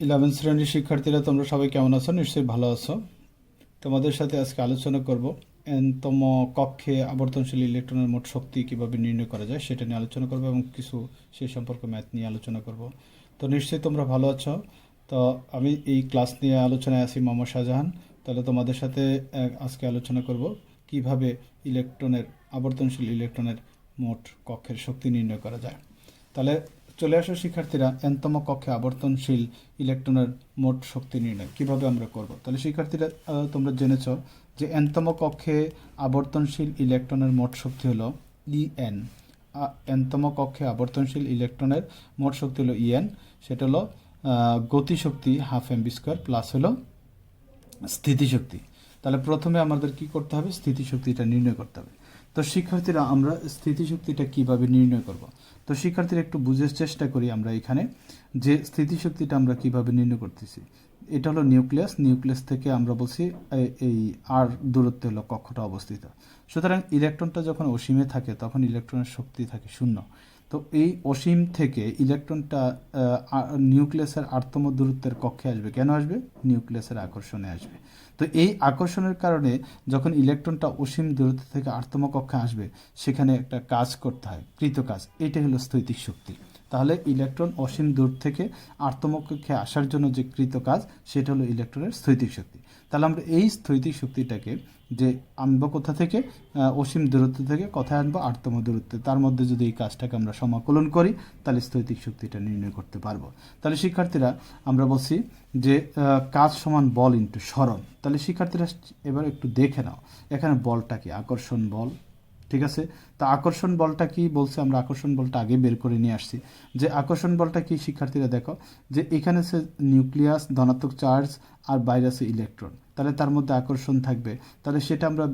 11 শ্রেণীর শিক্ষার্থীরা তোমরা সবাই কেমন আছো? নিশ্চয়ই ভালো আছো। তোমাদের সাথে আজকে আলোচনা করব এনতম কক্ষে আবর্তনশীল ইলেকট্রনের মোট শক্তি কিভাবে নির্ণয় করা যায় সেটা নিয়ে আলোচনা করব এবং কিছু সেই সম্পর্কে ম্যাথ নিয়ে আলোচনা করব। তো নিশ্চয়ই তোমরা ভালো আছো। তো আমি এই ক্লাস নিয়ে আলোচনায় আছি মোহাম্মদ শাহজাহান। তাহলে তোমাদের সাথে আজকে আলোচনা করব কিভাবে আবর্তনশীল ইলেকট্রনের মোট কক্ষের শক্তি নির্ণয় করা যায়। তাহলে চলে আসো শিক্ষার্থীরা, এনতম কক্ষে আবর্তনশীল ইলেকট্রনের মোট শক্তি নির্ণয় কিভাবে আমরা করব। তাহলে শিক্ষার্থীরা তোমরা জেনেছ যে এনতম কক্ষে আবর্তনশীল ইলেকট্রনের মোট শক্তি হলো ইএন। এনতম কক্ষে আবর্তনশীল ইলেকট্রনের মোট শক্তি হলো ইএন। সেটা হলো গতিশক্তি half M V square plus হলো স্থিতিশক্তি। তাহলে প্রথমে আমাদের কি করতে হবে? স্থিতিশক্তিটা নির্ণয় করতে হবে। তো শিক্ষার্থীরা আমরা স্থিতিশক্তিটা কিভাবে নির্ণয় করব। তো শিক্ষার্থীরা একটু বুঝার চেষ্টা করি আমরা এখানে যে স্থিতিশক্তিটা আমরা কিভাবে নির্ণয় করতেছি। এটা হলো নিউক্লিয়াস থেকে আমরা বলছি এই আর দূরত্বে হলো কক্ষটা অবস্থিত। সুতরাং ইলেকট্রনটা যখন অসীমে থাকে তখন ইলেকট্রনের শক্তি থাকে 0। তো এই অসীম থেকে ইলেকট্রনটা নিউক্লিয়াসের আরতম দূরত্বের কক্ষে আসবে। কেন আসবে? নিউক্লিয়াসের আকর্ষণে আসবে। তো এই আকর্ষণের কারণে যখন ইলেকট্রনটা অসীম দূরত্ব থেকে আরতম কক্ষে আসবে সেখানে একটা কাজ করতে হয়, কৃত কাজ। এটাই হলো স্থৈতিক শক্তি। তাহলে ইলেকট্রন অসীম দূর থেকে আরতম কক্ষে আসার জন্য যে কৃত কাজ সেটা হলো ইলেকট্রনের স্থৈতিক শক্তি। তাহলে আমরা এই স্থৈতিক শক্তিটাকে যে আনবো কোথা থেকে? অসীম দূরত্ব থেকে কোথায় আনবো? আরতম দূরত্বে। তার মধ্যে যদি এই কাজটাকে আমরা সমাকলন করি তাহলে স্থৈতিক শক্তিটা নির্ণয় করতে পারবো। তাহলে শিক্ষার্থীরা আমরা বলছি যে কাজ সমান বল ইন্টু সরণ। তাহলে শিক্ষার্থীরা এবার একটু দেখে নাও এখানে বলটা কি? আকর্ষণ বল। ঠিক আছে, তা আকর্ষণ বলটা কি বলছে? আমরা আকর্ষণ বলটা আগে বের করে নিয়ে আসছি। যে আকর্ষণ বলটা কি শিক্ষার্থীরা দেখো, যে এখানে সে নিউক্লিয়াস ধনাত্মক চার্জ আর বাইরে আছে ইলেকট্রন, তাহলে তার মধ্যে আকর্ষণ থাকবে। তাহলে সেটা আমরা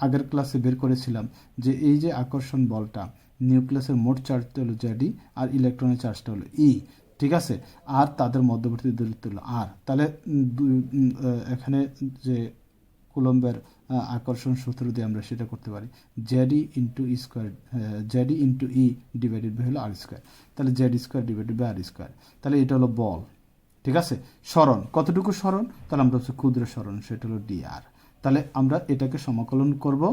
আগের ক্লাসে বের করেছিলাম যে এই যে আকর্ষণ বলটা, নিউক্লিয়াসের মোট চার্জটা হলো জেডি আর ইলেকট্রনের চার্জটা হলো ই। ঠিক আছে, আর তাদের মধ্যবর্তী দূরত্ব হলো আর। তাহলে এখানে যে কুলম্বের আকর্ষণ সূত্র দিয়ে আমরা সেটা করতে পারি, Z D into E square, Z D into E divided by হলো আর স্কোয়ার। তাহলে Z square divided by R square. তাহলে এটা হলো বল। ঠিক আছে, সরণ কতটুকু সরণ? তাহলে আমরা হচ্ছে ক্ষুদ্র সরণ, সেটা হলো ডি আর। তাহলে আমরা এটাকে সমাকলন করব,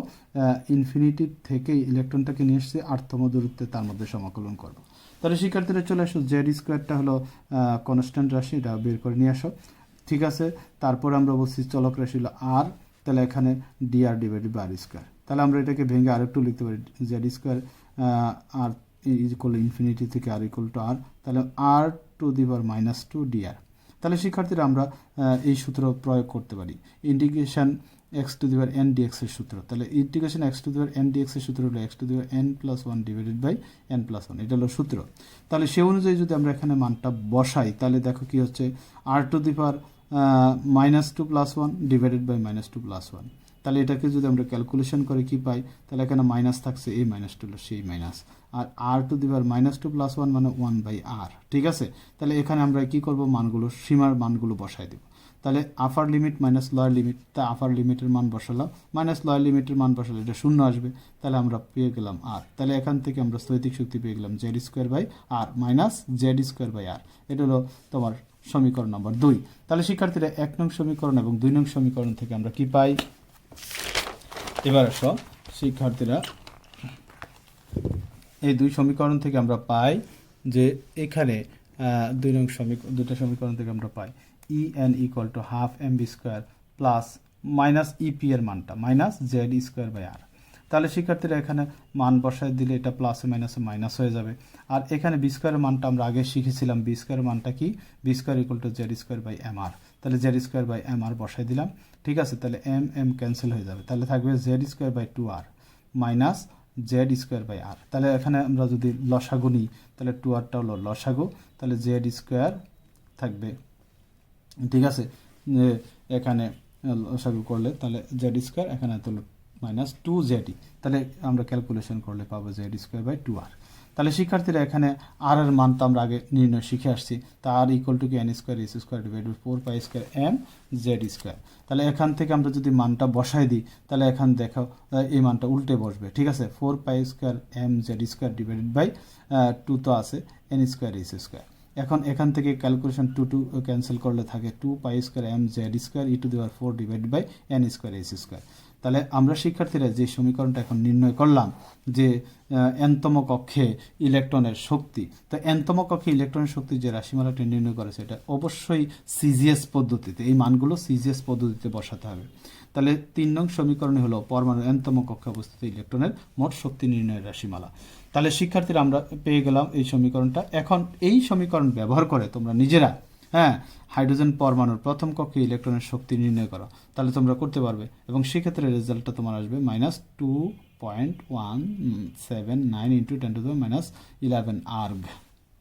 ইনফিনিটি থেকে ইলেকট্রনটাকে নিয়ে এসেছি আরতম দূরত্বে, তার মধ্যে সমাকলন করব। তাহলে শিক্ষার্থীরা চলে আসো, জেড স্কোয়ারটা হলো কনস্ট্যান্ট রাশি, এটা বের করে নিয়ে আসো। ঠিক আছে, তারপর আমরা বলছি চলক রাশি হলো আর। তাহলে এখানে D R divided by R square. তাহলে আমরা এটাকে ভেঙে আরেকটু লিখতে পারি, Z square R equal infinity থেকে আর ইকুয়াল টু আর। তাহলে আর টু দি পাওয়ার -2 ডি আর। তাহলে শিক্ষার্থীরা আমরা এই সূত্র প্রয়োগ করতে পারি, integration x to the power n dx এর সূত্র। তাহলে integration x to the power n dx এর সূত্র হলো x to the power n plus 1 divided by n plus 1। এটা হলো সূত্র। তাহলে সে অনুযায়ী যদি আমরা এখানে মানটা বসাই তাহলে দেখো কি হচ্ছে, R to the power -2 plus 1 divided by -2 plus 1। তাহলে এটাকে যদি আমরা ক্যালকুলেশন করে কি পাই, তাহলে এখানে মাইনাস থাকছে, এই -2 হলো সেই মাইনাস, আর আর টু দি পাওয়ার -2 প্লাস 1 মানে 1 বাই আর। ঠিক আছে, তাহলে এখানে আমরা কি করব? মানগুলো, সীমার মানগুলো বসাই দেব। তাহলে আপার লিমিট মাইনাস লোয়ার লিমিট, তা আপার লিমিটের মান বসালাম, মাইনাস লোয়ার লিমিটের মান বসালে এটা 0 আসবে। তাহলে আমরা পেয়ে গেলাম আর। তাহলে এখান থেকে আমরা স্থৈতিক শক্তি পেয়ে গেলাম Z square by R minus Z square by R. এটা হলো তোমার সমীকরণ নম্বর 2। তাহলে শিক্ষার্থীরা 1 নং সমীকরণ এবং 2 নং সমীকরণ থেকে আমরা কি পাই? এবার আসো শিক্ষার্থীরা, এই 2 সমীকরণ থেকে আমরা পাই যে এখানে 2 নং দুটো সমীকরণ থেকে আমরা পাই E N equal to half M V square plus minus EP এর মানটা minus Z square by R. তাহলে শিক্ষার্থীরা এখানে মান বসায় দিলে এটা প্লাসে মাইনাসে মাইনাস হয়ে যাবে। আর এখানে বি স্কোয়ারের মানটা আমরা আগে শিখেছিলাম, বি স্কোয়ারের মানটা কি? V square equal to Z square by M R. তাহলে Z square by M R বসাই দিলাম। ঠিক আছে, তাহলে এম এম ক্যান্সেল হয়ে যাবে। তাহলে থাকবে Z square by 2 R minus Z square by R. তাহলে এখানে আমরা যদি লসাগু নিই তাহলে 2 আরটা হলো লসাগু, তাহলে জেড স্কোয়ার থাকবে। ঠিক আছে, এখানে লসাগু করলে তাহলে জেড স্কোয়ার, এখানে তো -2 জেডি। তাহলে আমরা ক্যালকুলেশন করলে পাবো জেড স্কোয়ার বাই 2 আর। তাহলে শিক্ষার্থীরা এখানে আর এর মান তো আমরা আগে নির্ণয় শিখে আসছি, তা আর ইকুয়াল টু কি n square S square divided 4 pi square M Z square. তাহলে এখান থেকে আমরা যদি মানটা বসাই দিই তাহলে এখান দেখো এই মানটা উল্টে বসবে। ঠিক আছে, 4 pi square M Z square divided by 2 তো আছে এন স্কোয়ার এস স্কোয়ার। এখন এখান থেকে ক্যালকুলেশন টু টু ক্যান্সেল করলে থাকে 2 pi square M Z square e to the power 4 divide by n square S square. তাহলে আমরা শিক্ষার্থীরা যে সমীকরণটা এখন নির্ণয় করলাম যে এনতম কক্ষে ইলেকট্রনের শক্তি, তো এনতম কক্ষে ইলেকট্রনের শক্তি যে রাশিমালাটি নির্ণয় করেছে এটা অবশ্যই সিজিএস পদ্ধতিতে, এই মানগুলো সিজিএস পদ্ধতিতে বসাতে হবে। তাহলে 3 নং সমীকরণে হলো পরমাণু এনতম কক্ষে অবস্থিত ইলেকট্রনের মোট শক্তি নির্ণয়ের রাশিমালা। তাহলে শিক্ষার্থীরা আমরা পেয়ে গেলাম এই সমীকরণটা। এখন এই সমীকরণ ব্যবহার করে তোমরা নিজেরা হাইড্রোজেন পরমাণুর প্রথম কক্ষে ইলেকট্রনের শক্তি নির্ণয় করো, তাহলে তোমরা করতে পারবে এবং সেক্ষেত্রে রেজাল্টটা তোমার আসবে -2.179 ইন্টু 10⁻11 আর্গ,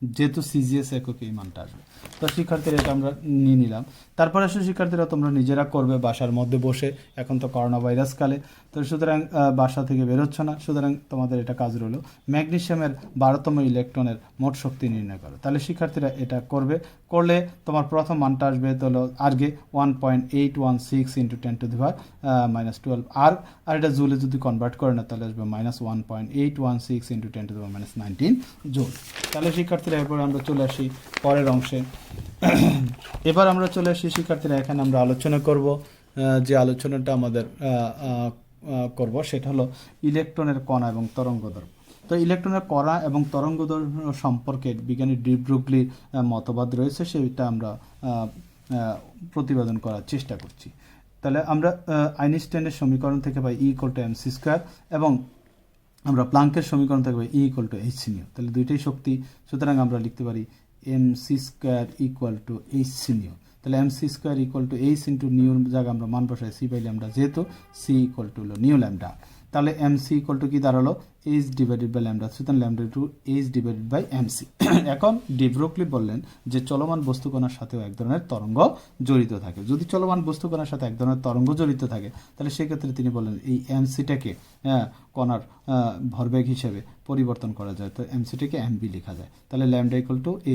যেহেতু সিজিএস একক এই মানটা আসবে। তো শিক্ষার্থীরা এটা আমরা নিয়ে নিলাম। তারপরে আসলে শিক্ষার্থীরা তোমরা নিজেরা করবে বাসার মধ্যে বসে, এখন তো করোনা ভাইরাস কালে, তো সুতরাং বাসা থেকে বেরোচ্ছে না, সুতরাং তোমাদের এটা কাজ রইলো ম্যাগনেসিয়ামের 12তম ইলেকট্রনের মোট শক্তি নির্ণয় করো। তাহলে শিক্ষার্থীরা এটা করলে তোমার প্রথম মানটা আসবে হলো আর্গে 1.816 ইন্টু 10⁻12 আর্গ, আর এটা জুলে যদি কনভার্ট করে না তাহলে আসবে -1.816 ইন্টু 10⁻19 জুল। তাহলে শিক্ষার্থীরা এরপর আমরা চলে আসি পরের অংশে। এবার আমরা চলে আসি শিক্ষার্থীরা, এখানে আমরা আলোচনা করব, যে আলোচনাটা আমাদের করব সেটা হলো ইলেকট্রনের কণা এবং তরঙ্গদৈর্ঘ্য। তো ইলেকট্রনের কণা এবং তরঙ্গদৈর্ঘ্য সম্পর্কে বিজ্ঞানী ডি ব্রুগলির মতবাদ রয়েছে, সেটা আমরা প্রতিপাদন করার চেষ্টা করছি। তাহলে আমরা আইনস্টাইনের সমীকরণ থেকে পাই E=mc², এবং আমরা প্লাঙ্কের সমীকরণ থেকে পাই E=hc নিউ। তাহলে দুইটাই শক্তি, সুতরাং আমরা লিখতে পারি mc² = hc নিউ। তাহলে mc² h ইন্টু নিউর জায়গায় আমরা মান বসাই c বাই ল্যামডা, যেহেতু c হলো নিউ ল্যামডা। তাহলে mc কি দাঁড়ালো h ডিভাইডেড বাই ল্যামডা, সুতরাং lambda to h divided by mc। এখন ডি ব্রুগলি বললেন যে চলমান বস্তুকণার সাথেও এক ধরনের তরঙ্গ জড়িত থাকে। যদি চলমান বস্তুকণার সাথে এক ধরনের তরঙ্গ জড়িত থাকে তাহলে সেক্ষেত্রে তিনি বললেন এই এমসিটাকে কণার ভরবেগ হিসেবে পরিবর্তন করা যায়, তো এমসিটাকে এমবি লেখা যায়। তাহলে ল্যামডা =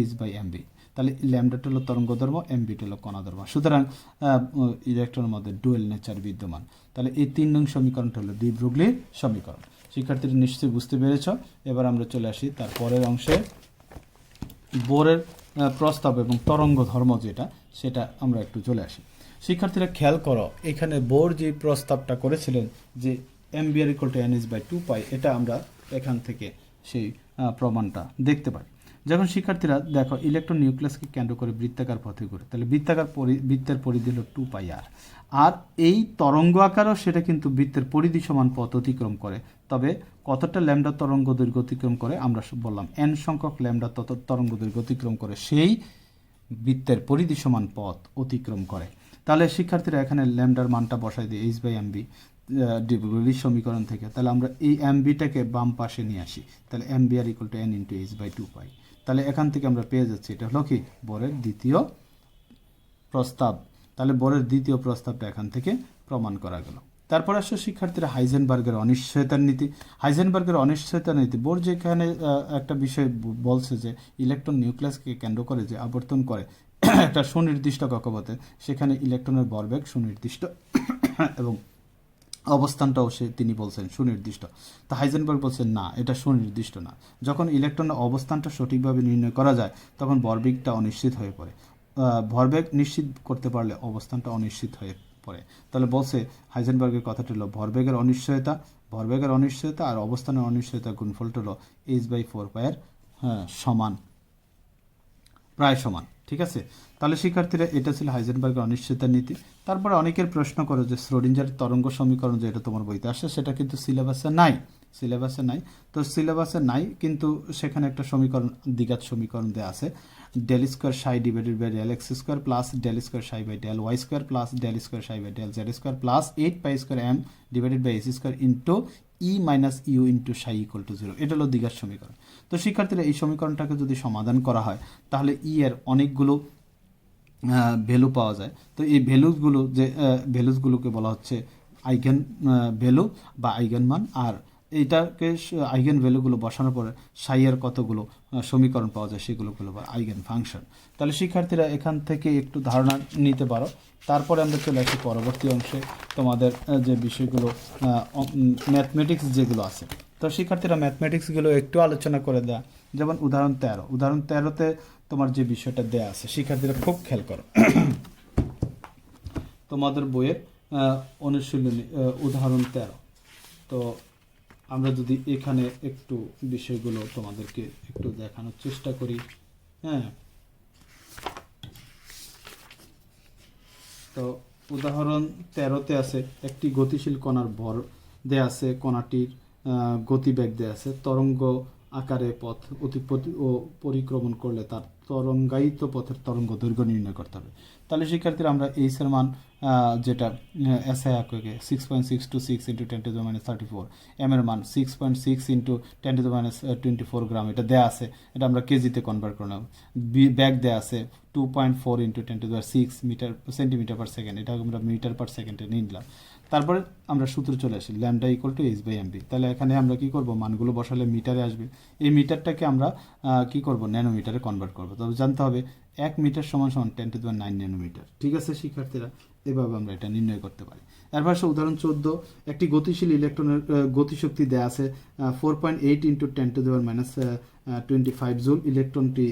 h/mv। তাহলে ল্যামডাটা হলো তরঙ্গধর্ম, এমবিটা হলো কণাধর্ম, সুতরাং ইলেকট্রনের মধ্যে ডুয়েল নেচার বিদ্যমান। তাহলে এই 3 নং সমীকরণটা হলো ডি ব্রুগলির সমীকরণ। শিক্ষার্থীরা নিশ্চয়ই বুঝতে পেরেছ। এবার আমরা চলে আসি তার পরের অংশে, বোরের প্রস্তাব এবং তরঙ্গ ধর্ম যেটা, সেটা আমরা একটু চলে আসি। শিক্ষার্থীরা খেয়াল করো, এখানে বোর যে প্রস্তাবটা করেছিলেন যে mBr=nh/2π, এটা আমরা এখান থেকে সেই প্রমাণটা দেখতে পাই। যখন শিক্ষার্থীরা দেখো ইলেকট্রন নিউক্লিয়াসকে কেন্দ্র করে বৃত্তাকার পথে ঘুরে, তাহলে বৃত্তের পরিধি হলো 2πr, আর এই তরঙ্গ আকারও সেটা কিন্তু বৃত্তের পরিধি সমান পথ অতিক্রম করে। তবে কতটা ল্যামডা তরঙ্গ দৈর্ঘ্য অতিক্রম করে আমরা বললাম n সংখ্যক ল্যামডা তরঙ্গ দৈর্ঘ্য অতিক্রম করে সেই বৃত্তের পরিধি সমান পথ অতিক্রম করে। তাহলে শিক্ষার্থীরা এখানে ল্যামডার মানটা বসাই দিই h/mb ডি ব্রুগলির সমীকরণ থেকে। তাহলে আমরা এই mb-টাকে বাম পাশে নিয়ে আসি, তাহলে mBr = n × h/2π। তাহলে এখান থেকে আমরা পেয়ে যাচ্ছি এটা হলো কি বোরের দ্বিতীয় প্রস্তাব। তাহলে বোরের দ্বিতীয় প্রস্তাবটা এখান থেকে প্রমাণ করা গেল। তারপর আসলে শিক্ষার্থীরা হাইজেনবার্গের অনিশ্চয়তার নীতি। হাইজেনবার্গের অনিশ্চয়তার নীতি, বোর যেখানে একটা বিষয় বলছে যে ইলেকট্রন নিউক্লিয়াসকে কেন্দ্র করে যে আবর্তন করে একটা সুনির্দিষ্ট কক্ষপথে, সেখানে ইলেকট্রনের ভরবেগ সুনির্দিষ্ট এবং অবস্থানটাও তিনি বলছেন সুনির্দিষ্ট। তা হাইজেনবার্গ বলছেন না, এটা সুনির্দিষ্ট না। যখন ইলেকট্রনের অবস্থানটা সঠিকভাবে নির্ণয় করা যায় তখন ভরবেগটা অনিশ্চিত হয়ে পড়ে। ভরবেগ নিশ্চিত করতে পারলে অবস্থানটা অনিশ্চিত হয়ে পড়ে। তাহলে বলছে হাইজেনবার্গের কথাটা হলো ভরবেগের অনিশ্চয়তা আর অবস্থানের অনিশ্চয়তা গুণফলটা হলো h/4π এর সমান, প্রায় সমান। ঠিক আছে, তাহলে শিক্ষার্থীরা এটা ছিল হাইজেনবার্গের অনিশ্চয়তার নীতি। তারপরে অনেকের প্রশ্ন করে যে শ্রোডিঞ্জার তরঙ্গ সমীকরণ যেটা তোমার বইতে আসে সেটা কিন্তু সিলেবাসে নাই। তো সিলেবাসে নাই, কিন্তু সেখানে একটা সমীকরণ, দ্বিঘাত সমীকরণ দেওয়া আছে, ∇2 ψ divided by ∇x² plus ∇2 ψ by ∇y² plus ∇2 ψ by ∇z² plus 8π² m divided by h² into e minus U into ψ = 0। এটা হলো দ্বিঘাত সমীকরণ। তো শিক্ষার্থীরা এই সমীকরণটাকে যদি সমাধান করা হয় তাহলে ই এর অনেকগুলো ভ্যালু পাওয়া যায়। তো এই ভ্যালুসগুলোকে বলা হচ্ছে আইগেন ভ্যালু বা আইগেন মান, আর এইটাকে আইগেন ভ্যালুগুলো বসানোর পরে সাইয়ের কতগুলো সমীকরণ পাওয়া যায় সেগুলো বা আইগেন ফাংশন। তাহলে শিক্ষার্থীরা এখান থেকে একটু ধারণা নিতে পারো। তারপরে আমরা চলে আসি পরবর্তী অংশে, তোমাদের যে বিষয়গুলো ম্যাথমেটিক্স যেগুলো আছে। তো শিক্ষার্থীরা ম্যাথমেটিক্সগুলো একটু আলোচনা করে দেয়া, যেমন উদাহরণ 13তে তোমার যে বিষয়টা দেয়া আছে শিক্ষার্থীরা খুব খেয়াল করো তোমাদের বইয়ের অনুশীলনী উদাহরণ 13। তো আমরা যদি এখানে একটু বিষয়গুলো তোমাদেরকে একটু দেখানোর চেষ্টা করি। হ্যাঁ, তো উদাহরণ 13তে আছে একটি গতিশীল কণার ভর দেয়া আছে, কণাটির গতিবেগ দেয়া আছে, তরঙ্গ আকারে পথ পরিক্রমণ করলে তার তরঙ্গায়িত পথের তরঙ্গ দৈর্ঘ্য নির্ণয় করতে হবে। তাহলে শিক্ষার্থীরা আমরা এইচ এর মান যেটা এসআই এককে 6.626 ইন্টু 10⁻34, এম এর মান 6.6 ইন্টু 10⁻24 গ্রাম এটা দেয়া আছে, এটা আমরা কেজিতে কনভার্ট করে নেব। ব্যাগ দেয়া আছে 2.4 into 10⁻6 metre centimetre per second, এটা আমরা মিটার পার সেকেন্ডে নিলাম। তারপরে আমরা সূত্র চলে আসি lambda equal to h by m b. তাহলে এখানে আমরা কি করব, মানগুলো বসালে মিটারে আসবে, এই মিটারটাকে আমরা কি করব, ন্যানোমিটারে কনভার্ট করব। তবে জানতে হবে 1 মিটার সমান সমান 10⁹ ন্যানোমিটার। ঠিক আছে শিক্ষার্থীরা, এভাবে আমরা এটা নির্ণয় করতে পারি। এরপর উদাহরণ 14, একটি গতিশীল ইলেকট্রনের গতিশক্তি দেয়া আছে 4.8 ইন্টু 10⁻25 জুল, ইলেকট্রনটি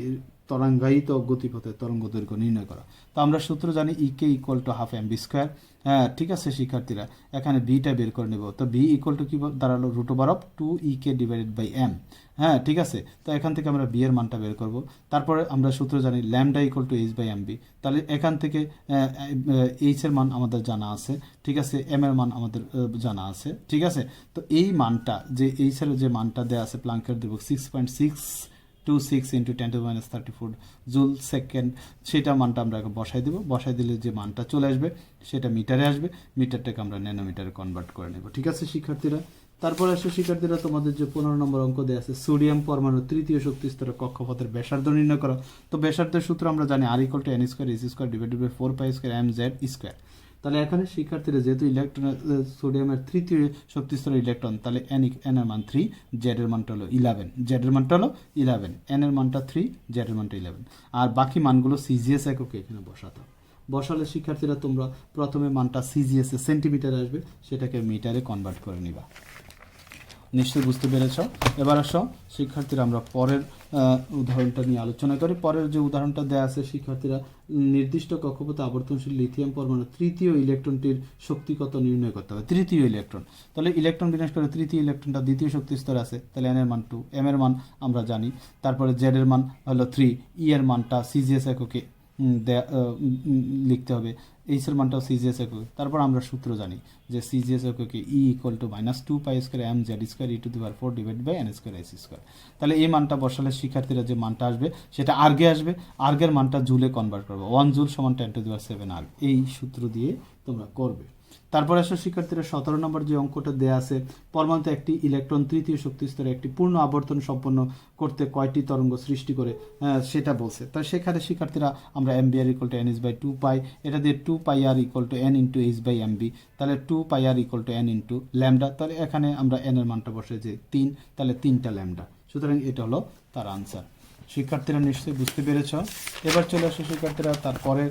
তরঙ্গায়িত গতিপথে তরঙ্গ দৈর্ঘ্য নির্ণয় করা। তো আমরা সূত্র জানি EK equal to half M V square. হ্যাঁ, ঠিক আছে শিক্ষার্থীরা, এখানে বিটা বের করে নেব। তো বি ইকুয়াল টু কি দাঁড়ালো, √2 EK ডিভাইডেড বাই এম। হ্যাঁ, ঠিক আছে, তো এখান থেকে আমরা বি এর মানটা বের করব। তারপরে আমরা সূত্র জানি lambda equal to h by M B. তাহলে এখান থেকে এইচ এর মান আমাদের জানা আছে, ঠিক আছে, এম এর মান আমাদের জানা আছে, ঠিক আছে। তো এই মানটা যে এইচ এর যে মানটা দেওয়া আছে প্লাঙ্কের ধ্রুবক 6.626 ইন্টু 10⁻34 জুল সেকেন্ড, সেটা মানটা আমরা বসাই দেবো। বসাই দিলে যে মানটা চলে আসবে সেটা মিটারে আসবে, মিটারটাকে আমরা ন্যানোমিটারে কনভার্ট করে নেব। ঠিক আছে শিক্ষার্থীরা, তারপর আসলে শিক্ষার্থীরা তোমাদের যে 15 নম্বর অঙ্ক দেওয়া আছে সোডিয়াম পরমাণু তৃতীয় শক্তি স্তরের কক্ষপথের ব্যাসার্ধ নির্ণয় করো। তো ব্যাসার্ধের সূত্র আমরা জানি R equal to N square S square divided by 4 pi square M Z square. তাহলে এখানে শিক্ষার্থীরা যেহেতু ইলেকট্রন সোডিয়ামের তৃতীয় শক্তি স্তরের ইলেকট্রন, তাহলে এন এর মান 3, জেড এর মানটা হলো 11, জেড এর মানটা হলো 11, এন এর মানটা 3, জেড এর মানটা 11, আর বাকি মানগুলো সিজিএস এককে এখানে বসাতে হবে। বসালে শিক্ষার্থীরা তোমরা প্রথমে মানটা সিজিএস এ সেন্টিমিটারে আসবে, সেটাকে মিটারে কনভার্ট করে নিবা। নিশ্চয়ই বুঝতে পেরেছ। এবার আসো শিক্ষার্থীরা আমরা পরের উদাহরণটা নিয়ে আলোচনা করি। পরের যে উদাহরণটা দেওয়া আছে শিক্ষার্থীরা, নির্দিষ্ট কক্ষপথে আবর্তনশীল লিথিয়াম পরমাণু তৃতীয় ইলেকট্রনটির শক্তি কত নির্ণয় করতে হবে। তৃতীয় ইলেকট্রন, তাহলে ইলেকট্রন বিন্যাস করে তৃতীয় ইলেকট্রনটা দ্বিতীয় শক্তি স্তরে আছে, তাহলে এন এর মান 2, এম এর মান আমরা জানি, তারপরে জেড এর মান হলো 3, ই এর মানটা সিজিএস এককে লিখতে হবে, এইচ এর মানটাও সিজিএস এককে। তারপর আমরা সূত্র জানি যে সিজিএস এককে e equal to -2 pi square M Z square e to the power 4 divided by n square S square. তাহলে এই মানটা বসালে শিক্ষার্থীরা যে মানটা আসবে সেটা আর্গে আসবে, আর্গের মানটা জুলে কনভার্ট করবো, 1 জুল সমান 10 টু দি পাওয়ার 7 আর্গ, এই সূত্র দিয়ে তোমরা করবে। তারপরে আসলে শিক্ষার্থীরা 17 নম্বর যে অঙ্কটা দেয়া আছে, পরমাণুতে একটি ইলেকট্রন তৃতীয় শক্তি স্তরে একটি পূর্ণ আবর্তন সম্পন্ন করতে কয়টি তরঙ্গ সৃষ্টি করে সেটা বলছে। তাই সেখানে শিক্ষার্থীরা আমরা M B R equal to N H by 2 pi, এটা দিয়ে 2 pi R equal to N into H by M B, তাহলে 2 pi R equal to N into lambda. তাহলে এখানে আমরা এন এর মানটা বসে যে 3, তাহলে 3টা ল্যামডা, সুতরাং এটা হলো তার আনসার। শিক্ষার্থীরা নিশ্চয়ই বুঝতে পেরেছ। এবার চলে আসে শিক্ষার্থীরা তারপরে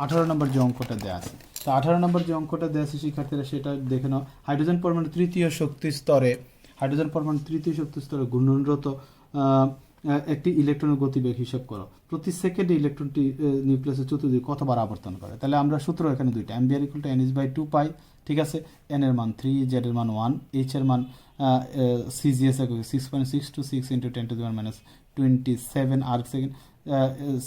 18 নম্বর যে অঙ্কটা দেওয়া আছে। তো 18 নম্বর যে অঙ্কটা দেওয়া আছে শিক্ষার্থীরা সেটা দেখে নাও। হাইড্রোজেন পরমাণু তৃতীয় শক্তি স্তরে ঘূর্ণনরত একটি ইলেকট্রনের গতিবেগ হিসাব করো। প্রতি সেকেন্ডে ইলেকট্রনটি নিউক্লিয়াসের চতুর্দিকে কতবার আবর্তন করে। তাহলে আমরা সূত্র এখানে দুইটা, m B R equal to N H by 2 pi, ঠিক আছে, এন এর মান 3, জেড এর মান 1, এইচ এর মান CGS 6.626 into 10 two the power -27 erg second,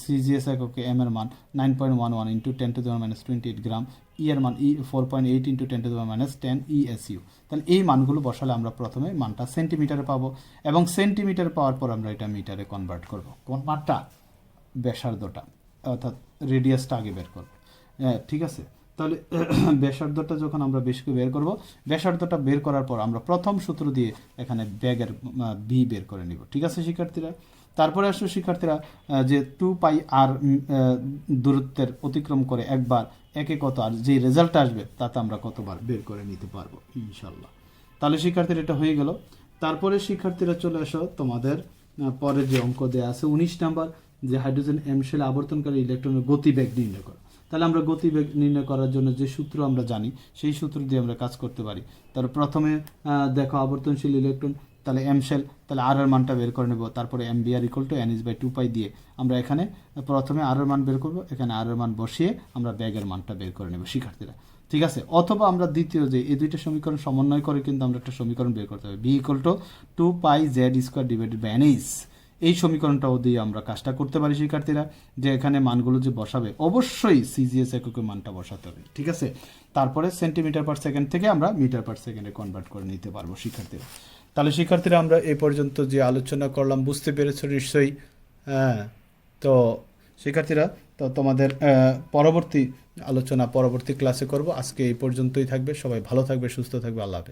CGS এককে এম এর মান 9.11 ইন্টু 10 টু দি পাওয়ার -28 গ্রাম, ই এর মান 4.8 into 10 two the power -10 ESU. তাহলে এই মানগুলো বসালে আমরা প্রথমে মানটা সেন্টিমিটারে পাবো, এবং সেন্টিমিটারে পাওয়ার পর আমরা এটা মিটারে কনভার্ট করব। কোন মানটা, ব্যাসার্ধটা অর্থাৎ রেডিয়াসটা আগে বের করব। ঠিক আছে, তাহলে ব্যাসার্ধটা যখন আমরা বেশ করে বের করব, ব্যাসার্ধটা বের করার পর আমরা প্রথম সূত্র দিয়ে এখানে ব্যাগের বি বের করে নিব। ঠিক আছে শিক্ষার্থীরা, তারপরে আসলে শিক্ষার্থীরা যে 2 পাই আর দূরত্বের অতিক্রম করে একবার একে কত, আর যে রেজাল্ট আসবে তাতে আমরা কতবার বের করে নিতে পারবো ইনশাল্লাহ। তাহলে শিক্ষার্থীরা এটা হয়ে গেল। তারপরে শিক্ষার্থীরা চলে আসো তোমাদের পরে যে অঙ্ক দেওয়া আছে 19 নাম্বার, যে হাইড্রোজেন এম শেলে আবর্তনকারী ইলেকট্রনের গতিবেগ নির্ণয় করো। তাহলে আমরা গতিবেগ নির্ণয় করার জন্য যে সূত্র আমরা জানি সেই সূত্র দিয়ে আমরা কাজ করতে পারি। তার প্রথমে দেখো আবর্তনশীল ইলেকট্রন তাহলে এম শেল, তাহলে আর এর মানটা বের করে নেব। তারপরে m B R equal to n is by 2 pi দিয়ে আমরা এখানে প্রথমে আর এর মান বের করব, এখানে আর এর মান বসিয়ে আমরা ব্যাগের মানটা বের করে নেব শিক্ষার্থীরা। ঠিক আছে, অথবা আমরা দ্বিতীয় যে এই দুইটা সমীকরণ সমন্বয় করে কিন্তু আমরা একটা সমীকরণ বের করতে হবে, b equal to 2 pi z square divided by n h. এই সমীকরণটাও দিয়ে আমরা কাজটা করতে পারি শিক্ষার্থীরা, যে এখানে মানগুলো যে বসাবে অবশ্যই সিজিএস এককে মানটা বসাতে হবে। ঠিক আছে, তারপরে সেন্টিমিটার পার সেকেন্ড থেকে আমরা মিটার পার সেকেন্ডে কনভার্ট করে নিতে পারবো শিক্ষার্থীরা। তাহলে শিক্ষার্থীরা আমরা এ পর্যন্ত যে আলোচনা করলাম বুঝতে পেরেছো নিশ্চয়ই। হ্যাঁ, তো শিক্ষার্থীরা, তো তোমাদের পরবর্তী আলোচনা পরবর্তী ক্লাসে করব। আজকে এই পর্যন্তই থাকবে। সবাই ভালো থাকবে, সুস্থ থাকবে। আল্লাহ হাফেজ।